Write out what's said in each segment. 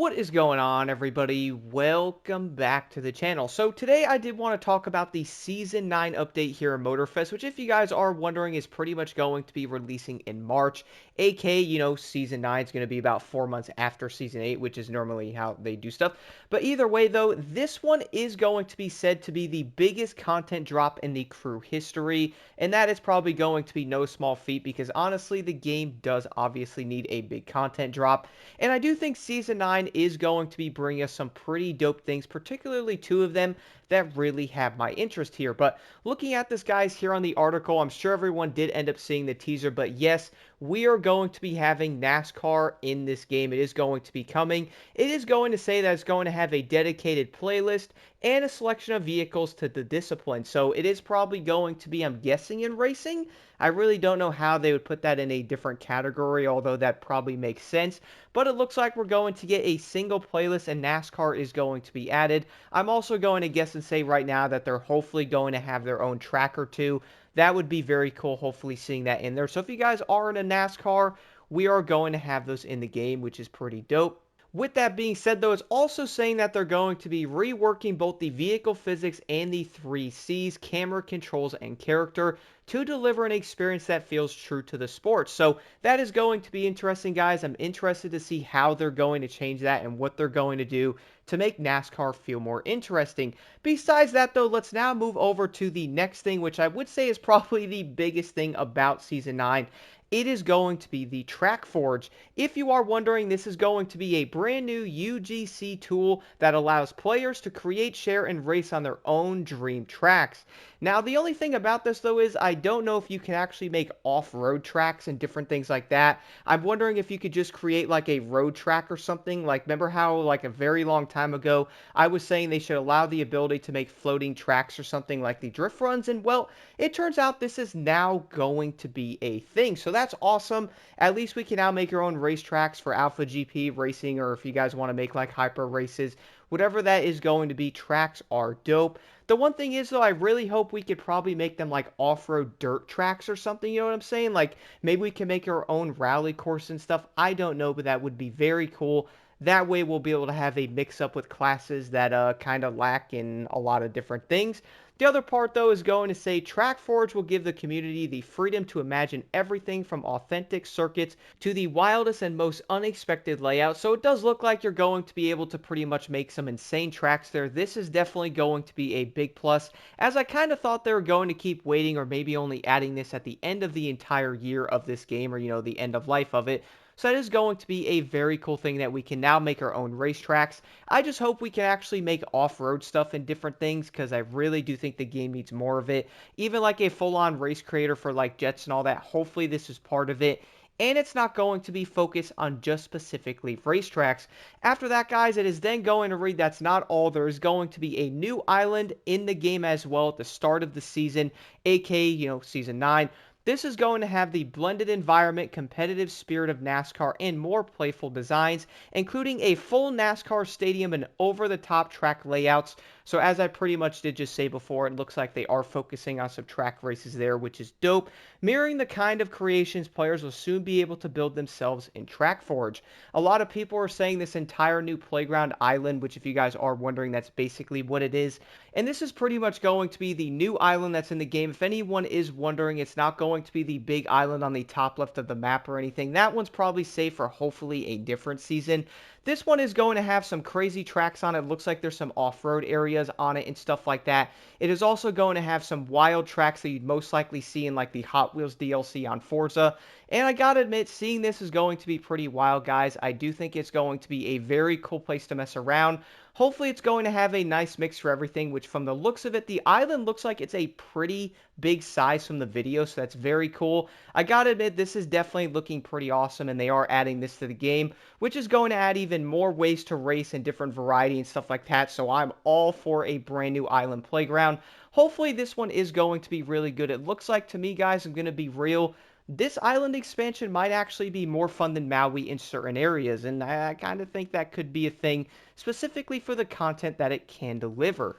What is going on, everybody? Welcome back to the channel. So today I did want to talk about the Season 9 update here in Motorfest, which if you guys are wondering is pretty much going to be releasing in March. AK, Season 9 is going to be about 4 months after Season 8, which is normally how they do stuff. But either way, though, this one is going to be said to be the biggest content drop in the crew history, and that is probably going to be no small feat because honestly, the game does obviously need a big content drop. And I do think Season 9 is going to be bringing us some pretty dope things, particularly two of them that really have my interest here. But looking at this, guys, here on the article, I'm sure everyone did end up seeing the teaser, but yes, we are going to be having NASCAR in this game. It is going to be coming. It is going to say that it's going to have a dedicated playlist and a selection of vehicles to the discipline. So it is probably going to be, I'm guessing, in racing. I really don't know how they would put that in a different category, although that probably makes sense. But it looks like we're going to get a single playlist and NASCAR is going to be added. I'm also going to guess and say right now that they're hopefully going to have their own track or two. That would be very cool, hopefully seeing that in there. So if you guys are in a NASCAR, we are going to have those in the game, which is pretty dope. With that being said, though, it's also saying that they're going to be reworking both the vehicle physics and the 3Cs, camera controls and character, to deliver an experience that feels true to the sport. So that is going to be interesting, guys. I'm interested to see how they're going to change that and what they're going to do to make NASCAR feel more interesting. Besides that, though, let's now move over to the next thing, which I would say is probably the biggest thing about Season 9. It is going to be the Track Forge. If you are wondering, this is going to be a brand new UGC tool that allows players to create, share, and race on their own dream tracks. Now, the only thing about this, though, is I don't know if you can actually make off-road tracks and different things like that. I'm wondering if you could just create like a road track or something. Like, remember how like a very long time ago, I was saying they should allow the ability to make floating tracks or something like the drift runs? And well, it turns out this is now going to be a thing. So that's awesome. At least we can now make our own racetracks for Alpha GP racing, or if you guys want to make like hyper races, whatever that is going to be, tracks are dope. The one thing is, though, I really hope we could probably make them like off-road dirt tracks or something, you know what I'm saying? Like, maybe we can make our own rally course and stuff. I don't know, but that would be very cool. That way we'll be able to have a mix-up with classes that kind of lack in a lot of different things. The other part, though, is going to say Track Forge will give the community the freedom to imagine everything from authentic circuits to the wildest and most unexpected layouts. So it does look like you're going to be able to pretty much make some insane tracks there. This is definitely going to be a big plus, as I kind of thought they were going to keep waiting or maybe only adding this at the end of the entire year of this game, or, the end of life of it. So that is going to be a very cool thing that we can now make our own racetracks. I just hope we can actually make off-road stuff and different things, because I really do think the game needs more of it. Even like a full-on race creator for like jets and all that. Hopefully this is part of it. And it's not going to be focused on just specifically racetracks. After that, guys, it is then going to read that's not all. There is going to be a new island in the game as well at the start of the season, aka, Season 9. This is going to have the blended environment, competitive spirit of NASCAR, and more playful designs, including a full NASCAR stadium and over-the-top track layouts. So as I pretty much did just say before, it looks like they are focusing on some track races there, which is dope, mirroring the kind of creations players will soon be able to build themselves in Track Forge. A lot of people are saying this entire new playground island, which if you guys are wondering, that's basically what it is. And this is pretty much going to be the new island that's in the game. If anyone is wondering, it's not going to be the big island on the top left of the map or anything. That one's probably safe for hopefully a different season. This one is going to have some crazy tracks on it. Looks like there's some off-road areas on it and stuff like that. It is also going to have some wild tracks that you'd most likely see in like the Hot Wheels DLC on Forza. And I gotta admit, seeing this is going to be pretty wild, guys. I do think it's going to be a very cool place to mess around. Hopefully it's going to have a nice mix for everything, which from the looks of it, the island looks like it's a pretty big size from the video, so that's very cool. I gotta admit, this is definitely looking pretty awesome, and they are adding this to the game, which is going to add even more ways to race and different variety and stuff like that, so I'm all for a brand new island playground. Hopefully this one is going to be really good. It looks like, to me, guys, I'm going to be real, this island expansion might actually be more fun than Maui in certain areas, and I kind of think that could be a thing specifically for the content that it can deliver.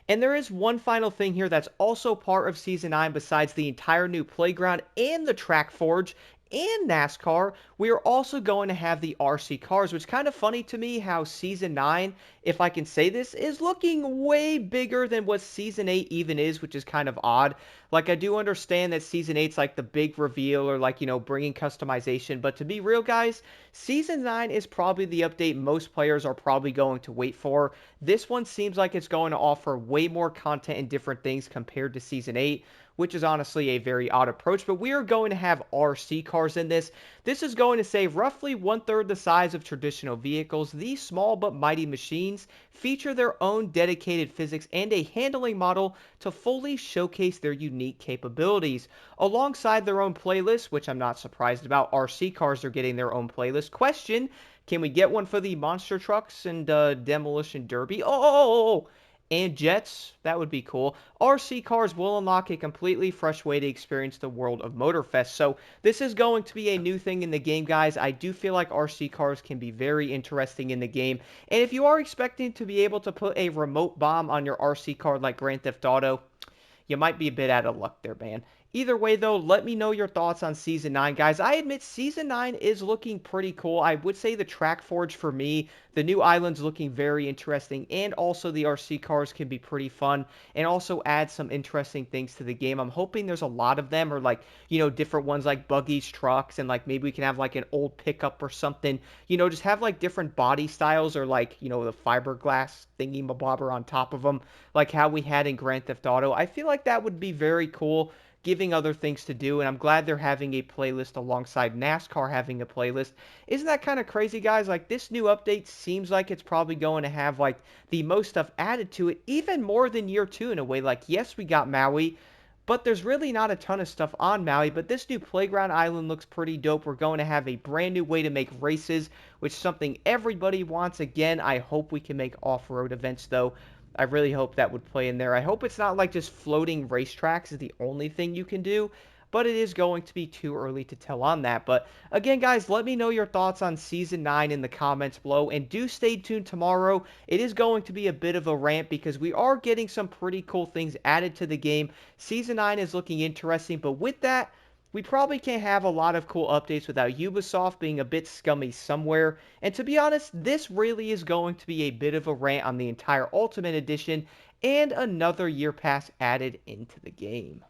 And there is one final thing here that's also part of Season 9 besides the entire new playground and the Track Forge, and NASCAR, we are also going to have the RC cars, which is kind of funny to me how Season 9, if I can say this, is looking way bigger than what Season 8 even is, which is kind of odd. Like, I do understand that Season 8's like the big reveal or like, bringing customization, but to be real, guys, Season 9 is probably the update most players are probably going to wait for. This one seems like it's going to offer way more content and different things compared to Season 8, which is honestly a very odd approach, but we are going to have RC cars in this. This is going to save roughly 1/3 the size of traditional vehicles. These small but mighty machines feature their own dedicated physics and a handling model to fully showcase their unique capabilities. Alongside their own playlist, which I'm not surprised about, RC cars are getting their own playlist. Question, can we get one for the monster trucks and demolition derby? And jets, that would be cool. RC cars will unlock a completely fresh way to experience the world of Motorfest. So this is going to be a new thing in the game, guys. I do feel like RC cars can be very interesting in the game. And if you are expecting to be able to put a remote bomb on your RC car like Grand Theft Auto, you might be a bit out of luck there, man. Either way, though, let me know your thoughts on Season 9, guys. I admit Season 9 is looking pretty cool. I would say the track forge for me, the new island's looking very interesting, and also the RC cars can be pretty fun, and also add some interesting things to the game. I'm hoping there's a lot of them, or like, different ones like buggies, trucks, and like maybe we can have like an old pickup or something. Just have like different body styles, or like, the fiberglass thingy mabobber on top of them, like how we had in Grand Theft Auto. I feel like that would be very cool, giving other things to do, and I'm glad they're having a playlist alongside NASCAR having a playlist. Isn't that kind of crazy, guys? Like, this new update seems like it's probably going to have, like, the most stuff added to it, even more than Year 2 in a way. Like, yes, we got Maui, but there's really not a ton of stuff on Maui, but this new Playground Island looks pretty dope. We're going to have a brand new way to make races, which is something everybody wants. Again, I hope we can make off-road events, though. I really hope that would play in there. I hope it's not like just floating racetracks is the only thing you can do, but it is going to be too early to tell on that. But again, guys, let me know your thoughts on Season 9 in the comments below, and do stay tuned tomorrow. It is going to be a bit of a rant because we are getting some pretty cool things added to the game. Season 9 is looking interesting, but with that, we probably can't have a lot of cool updates without Ubisoft being a bit scummy somewhere. And to be honest, this really is going to be a bit of a rant on the entire Ultimate Edition and another year pass added into the game.